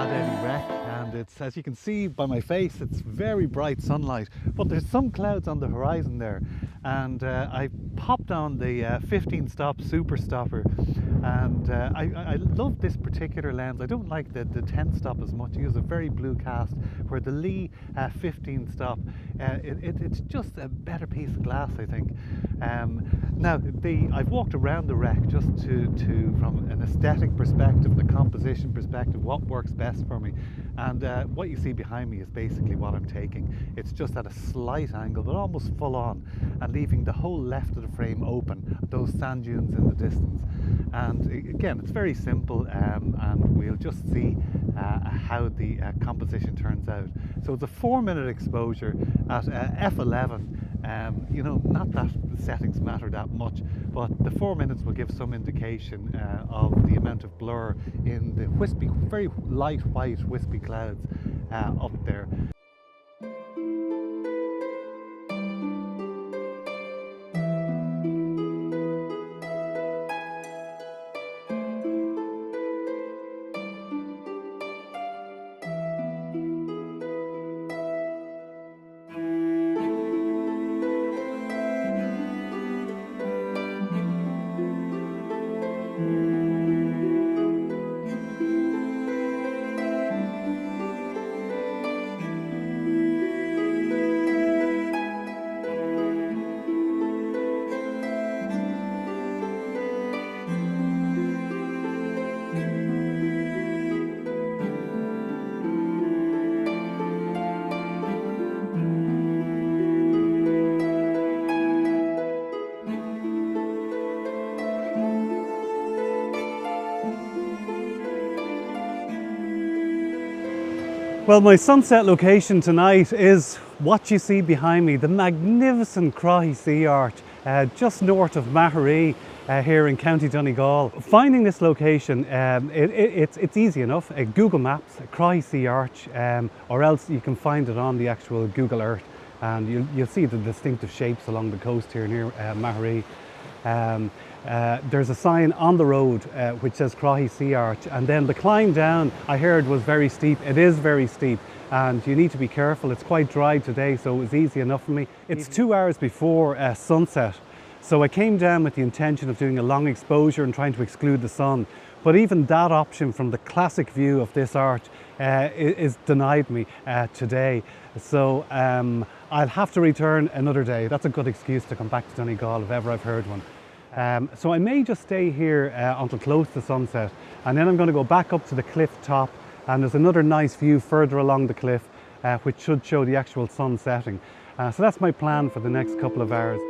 Mad Wreck, and it's, as you can see by my face, it's very bright sunlight, but there's some clouds on the horizon there. And I popped on the 15 stop super stopper, and I love this particular lens. I don't like the 10 stop as much. I use a very blue cast, where the Lee 15 stop, it's just a better piece of glass, I think. Now I've walked around the wreck just to from an aesthetic perspective, the composition perspective, what works best for me. And what you see behind me is basically what I'm taking. It's just at a slight angle, but almost full on, and leaving the whole left of the frame open, those sand dunes in the distance. And again, it's very simple, and we'll just see how the composition turns out. So it's a 4-minute exposure at f11. You know, not that the settings matter that much, but the 4 minutes will give some indication of the amount of blur in the wispy, very light white wispy clouds up there. Well, my sunset location tonight is what you see behind me, the magnificent Croaghy Sea Arch, just north of Maharee, here in County Donegal. Finding this location, it's easy enough. Google Maps, Croaghy Sea Arch, or else you can find it on the actual Google Earth, and you'll see the distinctive shapes along the coast here near Maharee. There's a sign on the road which says Croaghy Sea Arch, and then the climb down, I heard, was very steep. It is very steep, and you need to be careful. It's quite dry today, so it was easy enough for me. It's 2 hours before sunset, so I came down with the intention of doing a long exposure and trying to exclude the sun, but even that option from the classic view of this arch is denied me today. So I'll have to return another day. That's a good excuse to come back to Donegal if ever I've heard one. So I may just stay here until close to sunset, and then I'm going to go back up to the cliff top, and there's another nice view further along the cliff which should show the actual sun setting. So that's my plan for the next couple of hours.